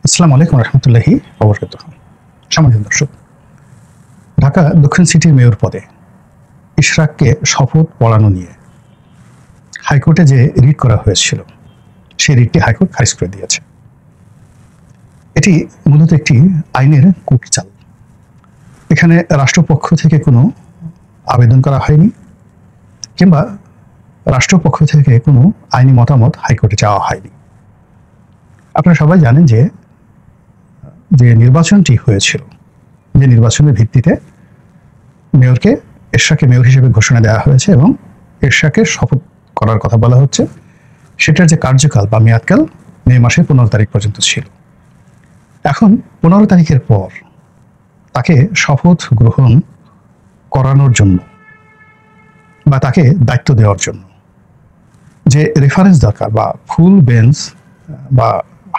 আসসালামু আলাইকুম রহমতুল্লাহি ওবরাকাতুহু। সম্মানিত দর্শক, ঢাকা দক্ষিণ সিটির মেয়র পদে ইশরাককে শপথ পড়ানো নিয়ে হাইকোর্টে যে রিট করা হয়েছিল সেই রিটটি হাইকোর্ট খারিজ করে দিয়েছে। এটি মূলত একটি আইনের কূটচাল। এখানে রাষ্ট্রপক্ষ থেকে কোনো আবেদন করা হয়নি কিংবা রাষ্ট্রপক্ষ থেকে কোনো আইনি মতামত হাইকোর্টে চাওয়া হয়নি। আপনারা সবাই জানেন যে নির্বাচনটি হয়েছিল, যে নির্বাচনের ভিত্তিতে মেয়রকে ইশরাককে মেয়র হিসেবে ঘোষণা দেওয়া হয়েছে এবং ইশরাককে শপথ করার কথা বলা হচ্ছে, সেটার যে কার্যকাল বা মেয়াদকাল মে মাসের 15 তারিখ পর্যন্ত ছিল। এখন 15 তারিখের পর তাকে শপথ গ্রহণ করানোর জন্য বা তাকে দায়িত্ব দেওয়ার জন্য যে রেফারেন্স দরকার বা ফুল বেঞ্চ বা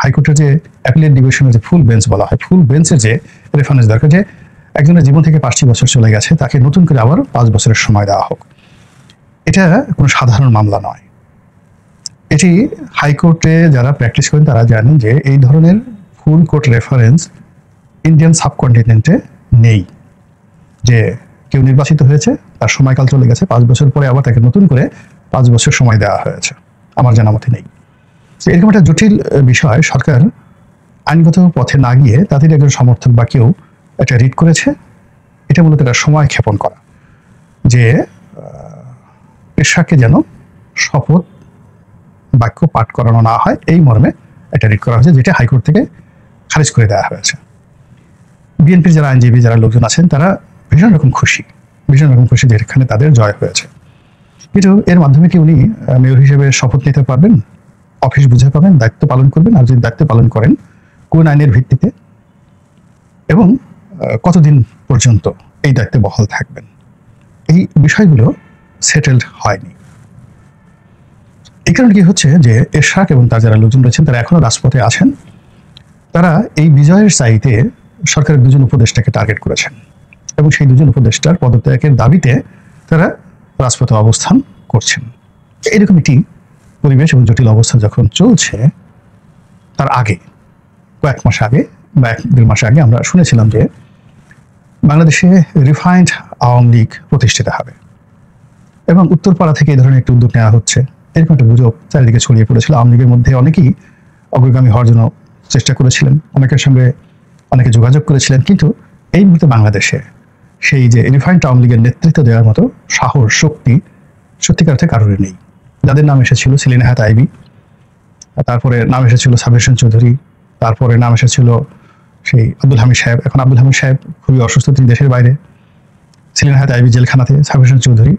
হাইকোর্টের যে অ্যাপিলেট ডিভিশনের যে ফুল বেঞ্চ বলা হয়, ফুল বেঞ্চের যে রেফারেন্স দরকার, যে একজনের জীবন থেকে 5টি বছর চলে গেছে, তাকে নতুন করে আবার 5 বছরের সময় দেওয়া হোক। এটা কোনো সাধারণ মামলা নয়। এটি হাইকোর্টে যারা প্র্যাকটিস করেন তারা জানেন যে এই ধরনের ফুল কোর্ট রেফারেন্স ইন্ডিয়ান সাবকন্টিনেন্টে নেই। যে কেউ নির্বাচিত হয়েছে, তার সময়কাল চলে গেছে, 5 বছর পরে আবার তাকে নতুন করে 5 বছর সময় দেওয়া হয়েছে, আমার জানা মতে নেই। এরকম একটা জটিল বিষয় সরকার আইনগত পথে না গিয়ে তাদের একজন সমর্থক বা কেউ একটা রিট করেছে। এটা মূলত একটা সময় ক্ষেপণ করা, যে ইশরাককে যেন শপথ বাক্য পাঠ করানো না হয়, এই মর্মে একটা রিট করা হয়েছে, যেটা হাইকোর্ট থেকে খারিজ করে দেওয়া হয়েছে। বিএনপির যারা আইনজীবী, যারা লোকজন আছেন, তারা ভীষণ রকম খুশি যে এখানে তাদের জয় হয়েছে। কিন্তু এর মাধ্যমে কি উনি মেয়র হিসেবে শপথ নিতে পারবেন, অফিস বুঝে পাবেন, দায়িত্ব পালন করবেন? আর যদি দায়িত্ব পালন করেন, কোন আইনের ভিত্তিতে এবং কতদিন পর্যন্ত এই দায়িত্বে বহাল থাকবেন? এই বিষয়গুলো সেটেলড হয়নি। এই কারণে কি হচ্ছে যে ইশরাক এবং তার যারা লোকজন রয়েছেন তারা এখনো রাজপথে আছেন। তারা এই বিজয়ের চাইতে সরকারের 2জন উপদেষ্টাকে টার্গেট করেছেন এবং সেই 2জন উপদেষ্টার পদত্যাগের দাবিতে তারা রাজপথে অবস্থান করছেন। এরকম একটি পরিবেশ এবং জটিল অবস্থা যখন চলছে, তার আগে কয়েক মাস আগে বা 1-1.5 মাস আগে আমরা শুনেছিলাম যে বাংলাদেশে রিফাইন্ড আওয়ামী লীগ প্রতিষ্ঠিত হবে এবং উত্তরপাড়া থেকে এই ধরনের একটি উদ্যোগ নেওয়া হচ্ছে, এরকম একটা গুজব চারিদিকে ছড়িয়ে পড়েছিল। আওয়ামী লীগের মধ্যে অনেকেই অগ্রগামী হওয়ার জন্য চেষ্টা করেছিলেন, অনেকের সঙ্গে অনেকে যোগাযোগ করেছিলেন, কিন্তু এই মুহূর্তে বাংলাদেশে সেই যে রিফাইন্ড আওয়ামী লীগের নেতৃত্ব দেওয়ার মতো সাহস, শক্তি সত্যিকার অর্থে কারোর নেই। যাদের নাম এসেছিল সেলিনা হায়াৎ আইভী, তারপরে নাম এসেছিল সাবির হোসেন চৌধুরী, তারপরে নাম এসেছিল সেই আব্দুল হামিদ সাহেব। এখন আব্দুল হামিদ সাহেব খুবই অসুস্থ, তিনি দেশের বাইরে। সেলিনা হায়াৎ আইভী জেলখানাতে, সাবির হোসেন চৌধুরী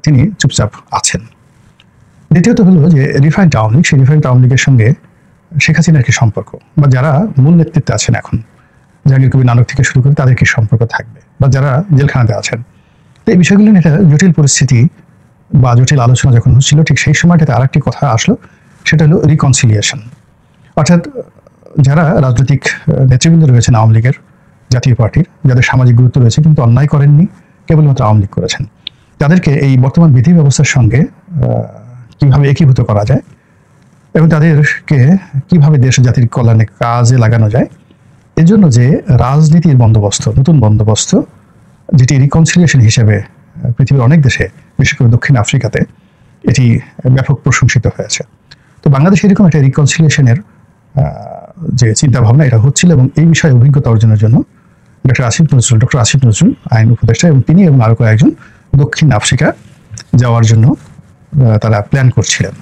তিনি চুপচাপ আছেন। দ্বিতীয়ত হলো যে রিফাইন্ড আওয়ামী লীগ, সেই রিফাইন্ড আওয়ামী লীগের সঙ্গে শেখ হাসিনার কি সম্পর্ক, বা যারা মূল নেতৃত্বে আছেন এখন, জাহাঙ্গীর কবির নানক থেকে শুরু করে তাদের কি সম্পর্ক থাকবে, বা যারা জেলখানাতে আছেন। তো এই বিষয়গুলো নিয়ে একটা জটিল পরিস্থিতি বা জটিল আলোচনা যখন হচ্ছিল, ঠিক সেই সময়টাতে আরেকটি কথা আসলো, সেটা হলো রিকনসিলিয়েশন। অর্থাৎ যারা রাজনৈতিক নেতৃবৃন্দ রয়েছেন আওয়ামী লীগের, জাতীয় পার্টির, যাদের সামাজিক গুরুত্ব রয়েছে কিন্তু অন্যায় করেননি, কেবলমাত্র আওয়ামী লীগ করেছেন, তাদেরকে এই বর্তমান বিধি ব্যবস্থার সঙ্গে কিভাবে একীভূত করা যায় এবং তাদেরকে কিভাবে দেশ জাতির কল্যাণে কাজে লাগানো যায়, এর জন্য যে রাজনীতির বন্দোবস্ত, নতুন বন্দোবস্ত, যেটি রিকনসিলিয়েশন হিসেবে পৃথিবীর অনেক দেশে, বিশেষ করে দক্ষিণ আফ্রিকাতে এটি ব্যাপক প্রশংসিত হয়েছে। তো বাংলাদেশে এরকম একটা রিকনসিলিয়েশনের যে চিন্তাভাবনা, এটা হচ্ছিল এবং এই বিষয়ে অভিজ্ঞতা অর্জনের জন্য ডক্টর আসিফ নজরুল আইন উপদেষ্টা এবং তিনি এবং আরও কয়েকজন দক্ষিণ আফ্রিকা যাওয়ার জন্য তারা প্ল্যান করছিলেন।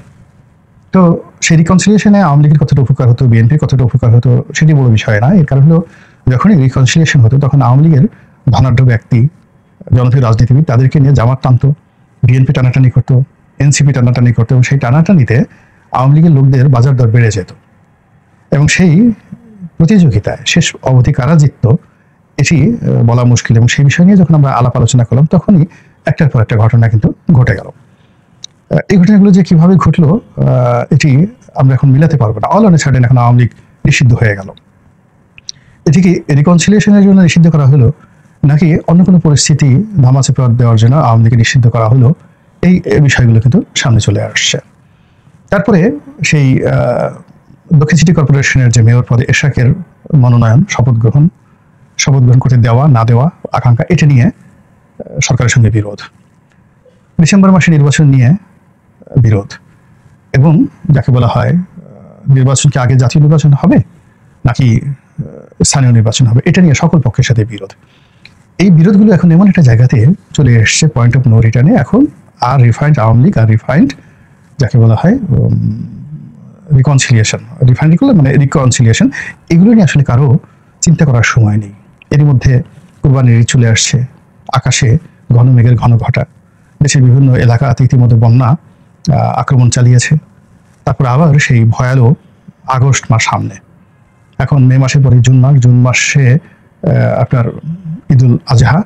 তো সেই রিকনসিলিয়েশনে আওয়ামী লীগের কতটা উপকার হতো, বিএনপির কতটা উপকার হতো, সেটি বড় বিষয় না। এর কারণ হলো যখনই রিকনসিলিয়েশন হতো তখন আওয়ামী লীগের ধনাঢ্য ব্যক্তি, জনপ্রিয় রাজনীতিবিদ, তাদেরকে নিয়ে জামাত টানতো, বিএনপি টানাটানি করতো, এনসিপি টানাটানি করতো এবং সেই টানাটানিতে আওয়ামী লীগের লোকদের বাজার দর বেড়ে যেত এবং সেই প্রতিযোগিতায় শেষ অবধি কারা জিতত এটি বলা মুশকিল। এবং সেই বিষয় নিয়ে যখন আমরা আলাপ আলোচনা করলাম, তখনই একটার পর একটা ঘটনা কিন্তু ঘটে গেল। এই ঘটনাগুলো যে কিভাবে ঘটলো এটি আমরা এখন মিলাতে পারবো না। অল অন এ সাডেন এখন আওয়ামী লীগ নিষিদ্ধ হয়ে গেল। এটিকে রিকনসিলিয়েশনের জন্য নিষিদ্ধ করা হলো, নাকি অন্য কোনো পরিস্থিতি ধামাচাপা দেওয়ার জন্য আওয়ামী লীগকে নিষিদ্ধ করা হলো, এই বিষয়গুলো কিন্তু সামনে চলে আসছে। তারপরে সেই দক্ষিণ সিটি কর্পোরেশনের যে মেয়র পদে এশাকের মনোনয়ন, শপথ গ্রহণ করতে দেওয়া না দেওয়া আকাঙ্ক্ষা, এটা নিয়ে সরকারের সঙ্গে বিরোধ। ডিসেম্বর মাসে নির্বাচন নিয়ে বিরোধ, এবং যাকে বলা হয় নির্বাচন কি আগে জাতীয় নির্বাচন হবে নাকি স্থানীয় নির্বাচন হবে, এটা নিয়ে সকল পক্ষের সাথে বিরোধ। এই বিরোধগুলো এখন এমন একটা জায়গাতে চলে এসছে, পয়েন্ট অফ নো রিটার্নে। এখন আর রিফাইন্ড আওয়ামী লীগ আর রিফাইন্ড যাকে বলা হয় রিকনসিলিয়েশন, এগুলো নিয়ে আসলে কারো চিন্তা করার সময় নেই। এর মধ্যে কুরবানির ঈদ চলে আসছে, আকাশে ঘন মেঘের ঘন ঘটা, দেশের বিভিন্ন এলাকাতে ইতিমধ্যে বন্যা আক্রমণ চালিয়েছে। তারপর আবার সেই ভয়ালো আগস্ট মাস সামনে, এখন মে মাসের পরে জুন মাসে আপনার ঈদুল আজহা।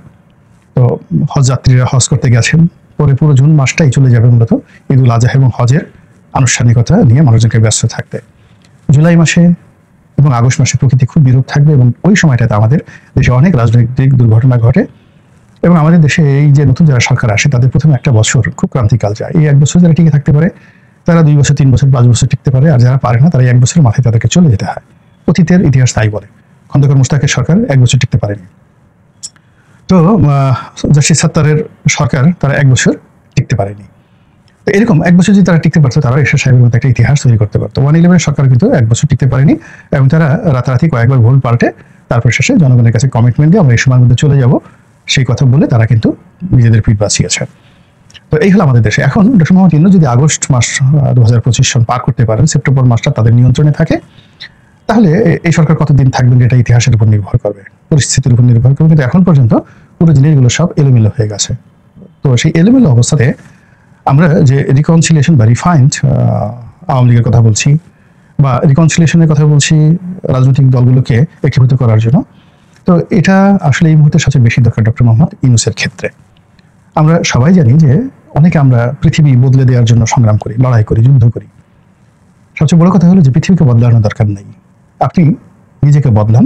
তো হজ যাত্রীরা হজ করতে গেছেন, পরে পুরো জুন মাসটাই চলে যাবে মূলত ঈদুল আজহা এবং হজের আনুষ্ঠানিকতা নিয়ে মানুষজনকে ব্যস্ত থাকতে। জুলাই মাসে এবং আগস্ট মাসে প্রকৃতি খুব বিরূপ থাকবে, এবং ওই সময়টাতে আমাদের দেশে অনেক রাজনৈতিক দুর্ঘটনা ঘটে, এবং আমাদের দেশে এই যে নতুন যারা সরকার আসে তাদের প্রথমে একটা বছর খুব ক্রান্তিকাল যায়। এই এক বছর যারা টিকে থাকতে পারে তারা 2 বছর 3 বছর 5 বছর টিকতে পারে, আর যারা পারে না তারা 1 বছরের মাথায় তাদেরকে চলে যেতে হয়। অতীতের ইতিহাস তাই বলে। খন্দকার মোশতাকের সরকার 1 বছর টিকতে পারেনি, তো জাস্টিস সাত্তারের সরকার তারা 1 বছর টিকতে পারেনি। তো এরকম 1 বছর যদি তারা টিকতে পারতো, তারা এরশাদ সাহেবের মতো একটা ইতিহাস তৈরি করতে পারতো। 111 সরকার কিন্তু 1 বছর টিকতে পারেনি, এবং তারা রাতারাতি কয়েকবার ভুল পাল্টে তারপর শেষে জনগণের কাছে কমিটমেন্ট দিয়ে আমরা এই সময়ের মধ্যে চলে যাব সেই কথা বলে তারা কিন্তু নিজেদের পিঠ বাঁচিয়েছে। তো এই হলো আমাদের দেশে। এখন ডক্টর মোহাম্মদ ইউনূস যদি আগস্ট মাস 2025 সন পার করতে পারেন, সেপ্টেম্বর মাসটা তাদের নিয়ন্ত্রণে থাকে, তাহলে এই সরকার কতদিন থাকবেন এটা ইতিহাসের উপর নির্ভর করবে, পরিস্থিতির উপর নির্ভর করবে। কিন্তু এখন পর্যন্ত পুরো জিনিসগুলো সব এলোমেলো হয়ে গেছে। তো সেই এলোমেলো অবস্থাতে আমরা যে রিকনসিলিয়েশন বা রিফাইন্ড আওয়ামী লীগের কথা বলছি, বা রিকনসিলিয়েশনের কথা বলছি রাজনৈতিক দলগুলোকে একীভূত করার জন্য, তো এটা আসলে এই মুহূর্তে সবচেয়ে বেশি দরকার ডক্টর মোহাম্মদ ইউনূসের ক্ষেত্রে। আমরা সবাই জানি যে অনেকে আমরা পৃথিবী বদলে দেওয়ার জন্য সংগ্রাম করি, লড়াই করি, যুদ্ধ করি। সবচেয়ে বড় কথা হলো যে পৃথিবীকে বদলানোর দরকার নেই, আপনি নিজেকে বদলান,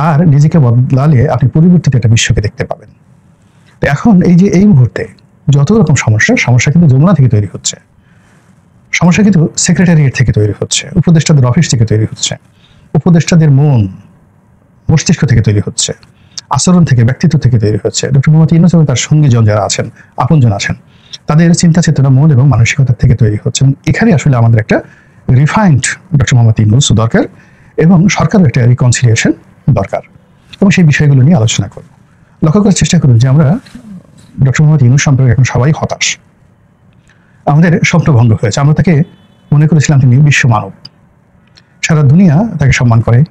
আর নিজেকে বদলালে আপনি পরিবর্তিত একটা বিশ্বকে দেখতে পাবেন। তো এখন এই মুহূর্তে যত রকম সমস্যা কিন্তু যমুনা থেকে তৈরি হচ্ছে, সমস্যা কিন্তু সেক্রেটারিয়েট থেকে তৈরি হচ্ছে, উপদেষ্টাদের অফিস থেকে তৈরি হচ্ছে, উপদেষ্টাদের মস্তিষ্ক থেকে তৈরি হচ্ছে, আচরণ থেকে, ব্যক্তিত্ব থেকে তৈরি হচ্ছে। ডক্টর মোহাম্মদ ইউনূস এবং তার সঙ্গীজন যারা আছেন, আপনজন আছেন, তাদের চিন্তা চেতনা, মন এবং মানসিকতা থেকে তৈরি হচ্ছে। এবং এখানে আসলে আমাদের একটা রিফাইন্ড ডক্টর মোহাম্মদ ইউনূস দরকার, এবং সরকারের একটা রিকনসিলিয়েশন দরকার, এবং সেই বিষয়গুলো নিয়ে আলোচনা করব। লক্ষ্য করার চেষ্টা করুন যে আমরা ডক্টর মোহাম্মদ ইউনূস সম্পর্কে এখন সবাই হতাশ, আমাদের স্বপ্নভঙ্গ হয়েছে। আমরা তাকে মনে করেছিলাম তিনি বিশ্ব মানব, সারা দুনিয়া তাকে সম্মান করে।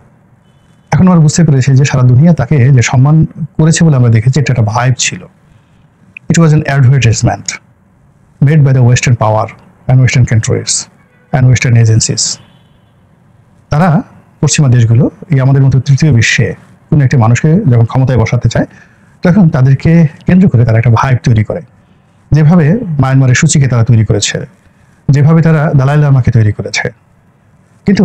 এখন আমরা বুঝতে পেরেছি যে সারা দুনিয়া তাকে যে সম্মান করেছে বলে আমরা দেখেছি, এটা একটা ভাইব ছিল। It was an advertisement made by the western power and western countries and western agencies. তারা পশ্চিমা দেশগুলো এই আমাদের মতো তৃতীয় বিশ্বে কোনো একটি মানুষকে যখন ক্ষমতায় বসাতে চায়, তখন তাদেরকে কেন্দ্র করে তারা একটা ভাইব তৈরি করে। যেভাবে মায়ানমারের সূচিকে তারা তৈরি করেছে, যেভাবে তারা দালাই লামাকে তৈরি করেছে, কিন্তু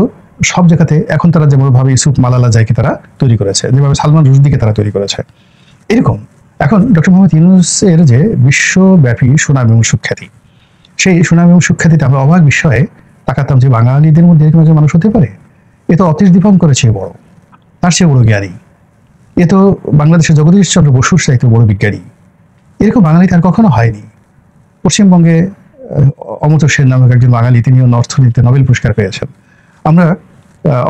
সব জায়গাতে এখন তারা যেমনভাবে ইউসুফ মালালা জাইকে তারা তৈরি করেছে, যেভাবে সালমান রুশদিকে তারা তৈরি করেছে, এরকম এখন ডক্টর মোহাম্মদ ইউনূসের যে বিশ্বব্যাপী সুনাম এবং সুখ্যাতি, সেই সুনাম এবং সুখ্যাতিতে আমরা অবাক বিষয়ে তাকাতাম যে বাঙালিদের মধ্যে এরকম একজন মানুষ হতে পারে। এ তো অতীশ দীপঙ্কর চেয়ে বড়, তার চেয়ে বড় জ্ঞানী, এ তো বাংলাদেশের জগদীশ চন্দ্র বসুর চাইতে বড় বিজ্ঞানী। এরকম বাঙালি তার কখনো হয়নি। পশ্চিমবঙ্গে অমর্ত্য সেন নামক একজন বাঙালি, তিনিও অর্থনীতিতে নোবেল পুরস্কার পেয়েছেন। আমরা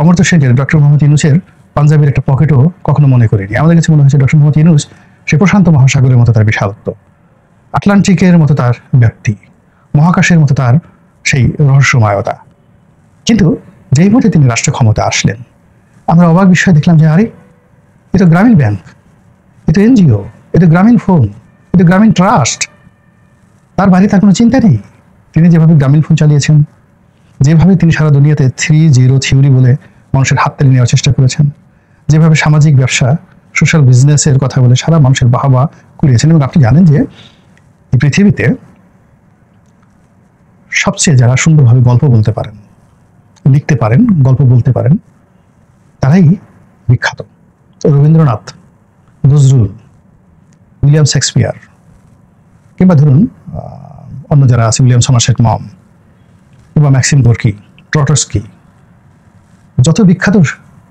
অমর্ত্য সেনের ডক্টর মোহাম্মদ ইউনূসের পাঞ্জাবের একটা পকেটও কখনো মনে করিনি। আমাদের কাছে মনে হয়েছে ডক্টর মোহাম্মদ ইউনূস সে প্রশান্ত মহাসাগরের মতো তার বিশালত্ব, আটলান্টিকের মতো তার ব্যাপ্তি, মহাকাশের মতো তার সেই রহস্যময়তা। কিন্তু যেই মুহূর্তে তিনি রাষ্ট্র ক্ষমতা আসলেন, আমরা অবাক বিষয় দেখলাম যে আরে এ তো গ্রামীণ ব্যাংক, এ তো এনজিও, এ তো গ্রামীণ ফোন, এ তো গ্রামীণ ট্রাস্ট। তার বাইরে তার কোনো চিন্তা নেই। তিনি যেভাবে গ্রামীণ ফোন চালিয়েছেন, যেভাবে তিনি সারা দুনিয়াতে 3-0 থিওরি বলে মানুষের হাততালি নেওয়ার চেষ্টা করেছেন, যেভাবে সামাজিক ব্যবসা, সোশ্যাল বিজনেসের কথা বলে সারা মানুষের বাহবা কুড়িয়েছেন। এবং আপনি জানেন যে এই পৃথিবীতে সবচেয়ে যারা সুন্দরভাবে গল্প বলতে পারেন, লিখতে পারেন, গল্প বলতে পারেন, তারাই বিখ্যাত। রবীন্দ্রনাথ, নজরুল, উইলিয়াম শেক্সপিয়ার, কিংবা ধরুন অন্য যারা আছে, উইলিয়াম সমারসেট মম, কিংবা ম্যাক্সিম গোর্কি, ট্রটস্কি, যত বিখ্যাত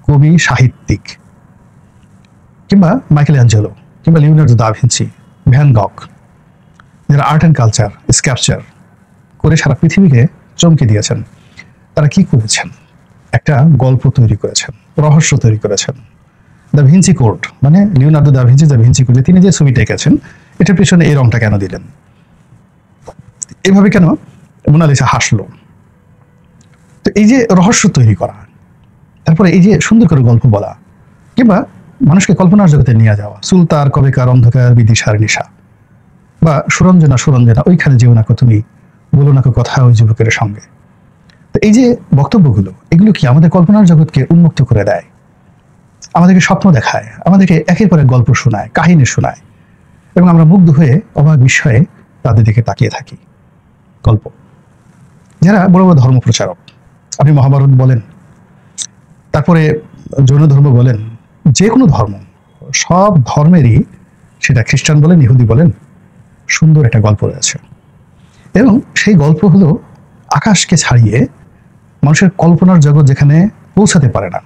কবি, সাহিত্যিক, কিংবা মাইকেল অ্যাঞ্জেলো, কিংবা লিওনার্দো দা ভিঞ্চি, ভ্যান গক, যারা আর্ট অ্যান্ড কালচার স্ক্যাপচার করে সারা পৃথিবীকে চমকে দিয়েছেন, তারা কি করেছেন? একটা গল্প তৈরি করেছেন, রহস্য তৈরি করেছেন। দ্য ভিঞ্চি কোড, মানে Leonardo da Vinci the Vinci কোডে তিনি যে ছবিটা এঁকেছেন, এটার পেছনে এই রংটা কেন দিলেন, এভাবে কেন মোনালিসা হাসলো? তো এই যে রহস্য তৈরি করা, তারপরে এই যে সুন্দর করে গল্প বলা, কিংবা মানুষকে কল্পনার জগতে নিয়ে যাওয়া, সুলতার কবেকার অন্ধকার বিদিশার নিশা, বা সুরঞ্জনা সুরঞ্জনা ওইখানে যেও না তুমি, বলো না কথা ওই যুবকের সঙ্গে। তো এই যে বক্তব্যগুলো, এগুলো কি আমাদের কল্পনার জগৎকে উন্মুক্ত করে দেয়, আমাদেরকে স্বপ্ন দেখায়, আমাদেরকে একের পর এক গল্প শোনায়, কাহিনী শোনায়, এবং আমরা মুগ্ধ হয়ে অবাক বিস্ময়ে তাদের দিকে তাকিয়ে থাকি। গল্প, যারা বড় বড় ধর্ম প্রচারক, আপনি মহাভারত বলেন, তারপরে জৈন ধর্ম বলেন, যে কোনো ধর্ম, সব ধর্মেরই, সেটা খ্রিস্টান বলেন, ইহুদি বলেন, সুন্দর একটা গল্প রয়েছে। এবং সেই গল্প হলো আকাশকে ছাড়িয়ে মানুষের কল্পনার জগৎ যেখানে পৌঁছাতে পারে না,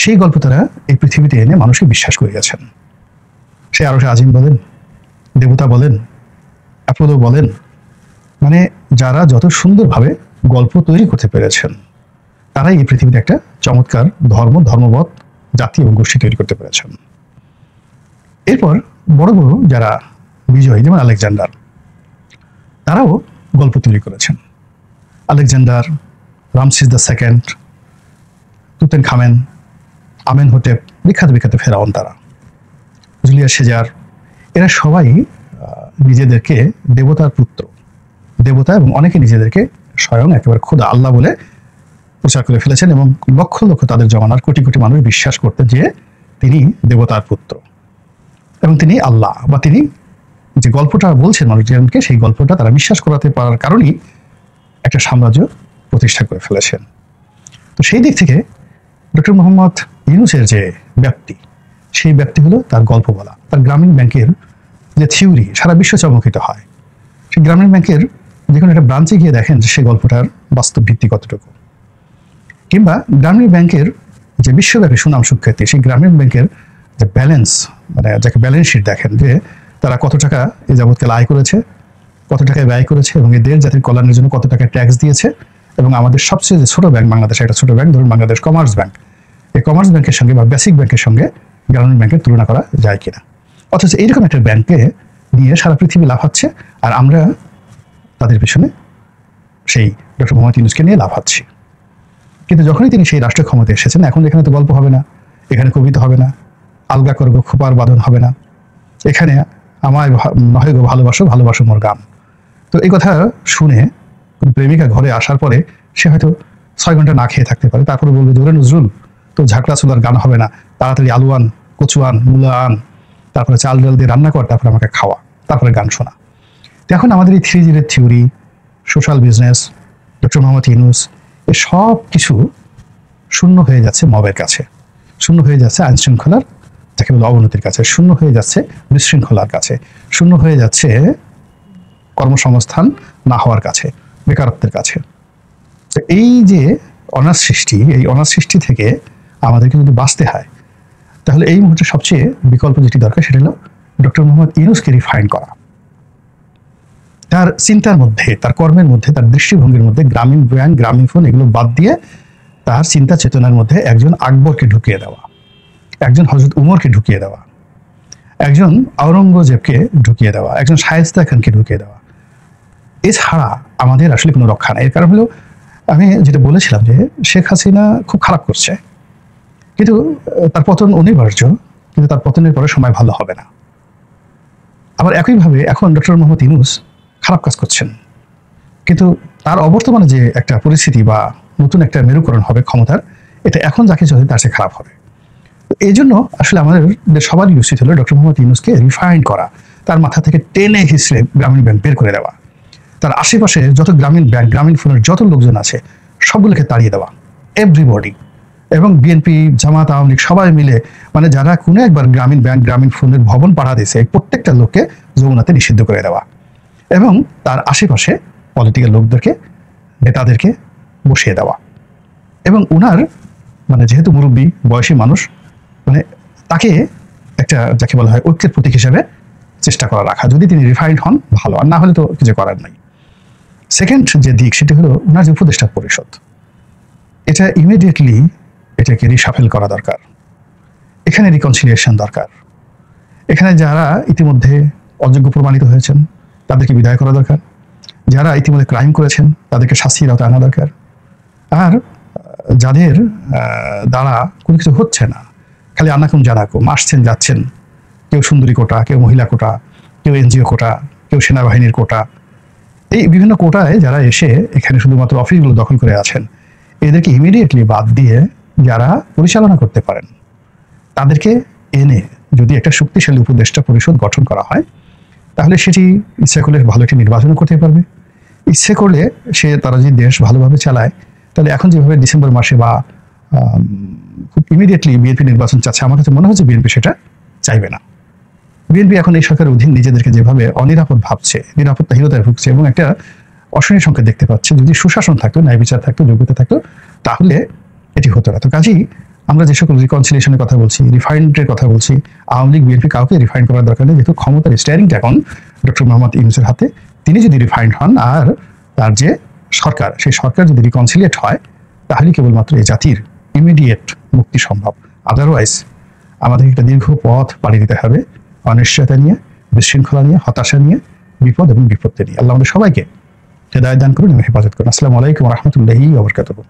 সেই গল্প তারা এই পৃথিবীতে এনে মানুষকে বিশ্বাস করিয়েছেন। সে আরো আজিম বলেন, দেবতা বলেন, অ্যাপোলো বলেন, মানে যারা যত সুন্দরভাবে গল্প তৈরি করতে পেরেছেন, তারাই এই পৃথিবীতে একটা চমৎকার ধর্মবৎ জাতি এবং গোষ্ঠী তৈরি করতে পেরেছেন। এরপর বড় বড় যারা বিজয়ী, যেমন আলেকজান্ডার, তারাও গল্প তৈরি করেছেন। Alexander, Ramses the second, Tutankhamun, Amenhotep, বিখ্যাত বিখ্যাত ফেরাউন তারা, জুলিয়াস সিজার, এরা সবাই নিজেদেরকে দেবতার পুত্র, দেবতা, এবং অনেকে নিজেদেরকে স্বয়ং একেবারে খোদা আল্লাহ বলে প্রচার করে ফেলেছেন, এবং লক্ষ লক্ষ তাদের জমানার কোটি কোটি মানুষ বিশ্বাস করতেন যে তিনি দেবতার পুত্র এবং তিনি আল্লাহ, বা তিনি যে গল্পটা বলছেন মানুষজনকে, সেই গল্পটা তারা বিশ্বাস করাতে পারার কারণেই একটা সাম্রাজ্য প্রতিষ্ঠা করে ফেলেছেন। তো সেই দিক থেকে ডক্টর মোহাম্মদ ইউনূসের যে ব্যাপ্তি, সেই ব্যাপ্তি হলো তার গল্প বলা। তার গ্রামীণ ব্যাংকের যে থিওরি সারা বিশ্ব চমকিত হয়। সেই গ্রামীণ ব্যাংকের যে কোনো একটা ব্রাঞ্চে গিয়ে দেখেন যে সেই গল্পটার বাস্তব ভিত্তি কতটুকু, কিংবা গ্রামীণ ব্যাংকের যে বিশ্বব্যাপী সুনাম সুখ্যাতি, সেই গ্রামীণ ব্যাংকের যে ব্যালেন্স, মানে যাকে ব্যালেন্স শিট দেখেন, যে তারা কত টাকা এই যাবৎকাল আয় করেছে, কত টাকায় ব্যয় করেছে, এবং এদের জাতির কল্যাণের জন্য কত টাকা ট্যাক্স দিয়েছে। এবং আমাদের সবচেয়ে যে ছোট ব্যাংক, বাংলাদেশের একটা ছোট ব্যাংক, ধরুন বাংলাদেশ কমার্স ব্যাংক, এই কমার্স ব্যাংকের সঙ্গে বা বেসিক ব্যাংকের সঙ্গে গ্রামীণ ব্যাংকের তুলনা করা যায় কিনা। অথচ এইরকম একটা ব্যাংকে নিয়ে সারা পৃথিবী লাফাচ্ছে, আর আমরা তাদের পেছনে সেই ডক্টর মোহাম্মদ ইউনূসকে নিয়ে লাফাচ্ছি। কিন্তু যখনই তিনি সেই রাষ্ট্র ক্ষমতায় এসেছেন, এখন এখানে তো গল্প হবে না, এখানে কবিতা হবে না, আলগা করবো খোপার বাঁধন হবে না, এখানে আমায় নহে গো ভালোবাসো, ভালোবাসো মোর গান। তো এই কথা শুনে প্রেমিকা ঘরে আসার পরে সে হয়তো 6 ঘন্টা না খেয়ে থাকতে পারে, তারপরে বলবে, জোরে নজরুল, তো ঝাঁকড়া চুলার গান হবে না, তাড়াতাড়ি আলু আন, কচু আন, মূলা আন, তারপরে চাল ডাল দিয়ে রান্না কর, তারপরে আমাকে খাওয়া, তারপরে গান শোনা। তো এখন আমাদের এই 3G এর theory, social business, doctor Mohammad Yunus, এ সব কিছু শূন্য হয়ে যাচ্ছে মবের কাছে, শূন্য হয়ে যাচ্ছে আইন শৃঙ্খলার, যাকে বলে অবনতির কাছে, শূন্য হয়ে যাচ্ছে বিশৃঙ্খলার কাছে, শূন্য হয়ে যাচ্ছে কর্মসংস্থান না হওয়ার কাছে, বেকারত্বের কাছে। তো এই যে অনার্স সৃষ্টি, এই অনার্স সৃষ্টি থেকে আমাদেরকে যদি বাঁচতে হয়, তাহলে এই মুহূর্তে সবচেয়ে বিকল্প যেটি দরকার, সেটা হলো ডক্টর মোহাম্মদ ইউনূসকে রিফাইন করা। তার চিন্তার মধ্যে, তার কর্মের মধ্যে, তার দৃষ্টিভঙ্গির মধ্যে গ্রামীণ ব্যাংক, গ্রামীণ ফোন এগুলো বাদ দিয়ে তার চিন্তা চেতনার মধ্যে একজন আকবরকে ঢুকিয়ে দেওয়া, একজন হযরত উমরকে ঢুকিয়ে দেওয়া, একজন আওরঙ্গজেবকে ঢুকিয়ে দেওয়া, একজন শায়েস্তা খানকে ঢুকিয়ে দেওয়া। এছাড়া আমাদের আসলে কোনো রক্ষা নাই। এর কারণ হলো, আমি যেটা বলেছিলাম যে শেখ হাসিনা খুব খারাপ করছে, কিন্তু তার পতন অনিবার্য, কিন্তু তার পতনের পরে সময় ভালো হবে না। আবার একইভাবে এখন ডক্টর মোহাম্মদ ইউনূস খারাপ কাজ করছেন, কিন্তু তার অবর্তমানে যে একটা পরিস্থিতি বা নতুন একটা মেরুকরণ হবে ক্ষমতার, এটা এখন যাকে চলে তার চেয়ে খারাপ হবে। এই জন্য আসলে আমাদের সবারই উচিত হলো ডক্টর মোহাম্মদ ইউনূসকে রিফাইন করা, তার মাথা থেকে টেনে হিসড়ে গ্রামীণ ব্যাংক বের করে দেওয়া, তার আশেপাশে যত গ্রামীণ ব্যাংক, গ্রামীণ ফোনের যত লোকজন আছে সবগুলোকে তাড়িয়ে দেওয়া, এভরিবডি। এবং বিএনপি, জামাত, আওয়ামী লীগ সবাই মিলে, মানে যারা কোনো একবার গ্রামীণ ব্যাংক, গ্রামীণ ফোনের ভবন পাঠা দিয়েছে, প্রত্যেকটা লোককে যমুনাতে নিষিদ্ধ করে দেওয়া, এবং তার আশেপাশে পলিটিক্যাল লোকদেরকে, নেতাদেরকে বসিয়ে দেওয়া, এবং উনার মানে যেহেতু মুরব্বী বয়সী মানুষ, মানে তাকে একটা যাকে বলা হয় ঐক্যের প্রতীক হিসেবে চেষ্টা করা রাখা, যদি তিনি রিফাইন্ড হন ভালো, আর না হলে তো কিছু করার নাই। সেকেন্ড যে দিক সেটি হলো ওনার যে উপদেষ্টা পরিষদ, এটা ইমিডিয়েটলি এটাকে রিশাফেল করা দরকার। এখানে রিকনসিলিয়েশন দরকার। এখানে যারা ইতিমধ্যে অযোগ্য প্রমাণিত হয়েছেন তাদেরকে বিদায় করা দরকার, যারা ইতিমধ্যে ক্রাইম করেছেন তাদেরকে শাস্তির আওতায় আনা দরকার, আর যাদের দ্বারা কোনো কিছু হচ্ছে না, খালি আনাকুম জানাকুম, আসছেন যাচ্ছেন, কেউ সুন্দরী কোটা, কেউ মহিলা কোটা, কেউ এনজিও কোটা, কেউ সেনাবাহিনীর কোটা, এই বিভিন্ন কোটায় যারা এসে এখানে শুধুমাত্র অফিসগুলো দখল করে আছেন, এদেরকে ইমিডিয়েটলি বাদ দিয়ে যারা পরিচালনা করতে পারেন তাদেরকে এনে যদি একটা শক্তিশালী উপদেষ্টা পরিষদ গঠন করা হয়, তাহলে সেটি ইচ্ছে করলে ভালো একটি নির্বাচনও করতে পারবে। ইচ্ছে করলে তারা যদি দেশ ভালোভাবে চালায়, তাহলে এখন যেভাবে ডিসেম্বর মাসে বা খুব ইমিডিয়েটলি বিএনপি নির্বাচন চাচ্ছে, আমার কাছে মনে হচ্ছে বিএনপি সেটা চাইবে না। বিএনপি এখন এই সরকারের অধীন নিজেদেরকে যেভাবে অনিরাপদ ভাবছে, নিরাপত্তাহীনতায় ভুগছে এবং একটা অশনি সংকেত দেখতে পাচ্ছে, যদি সুশাসন থাকতো, ন্যায় বিচার থাকতো, যোগ্যতা থাকতো, তাহলে এটি হতো না। তো কাজেই আমরা যে সকল রিকনসিলিয়েশনের কথা বলছি, রিফাইন্ডের কথা বলছি, আওয়ামী লীগ বিএনপি কাউকে রিফাইন্ড করার দরকার নেই, যেহেতু ক্ষমতার স্টিয়ারিংটা এখন ডক্টর মোহাম্মদ ইউনূসের হাতে। তিনি যদি রিফাইন্ড হন আর তার যে সরকার, সেই সরকার যদি রিকনসিলিয়েট হয়, তাহলে কেবলমাত্র এই জাতির ইমিডিয়েট মুক্তি সম্ভব। আদারওয়াইজ আমাদের একটা দীর্ঘ পথ পাড়ি দিতে হবে, অনিশ্চয়তা নিয়ে, বিশৃঙ্খলা নিয়ে, হতাশা নিয়ে, বিপদ এবং বিপত্তি নিয়ে। আল্লাহ আমাদের সবাইকে হেদায়েত দান করুন এবং হেফাজত করুন। আসসালামু আলাইকুম ওয়া রাহমাতুল্লাহি ওয়া বারাকাতুহু।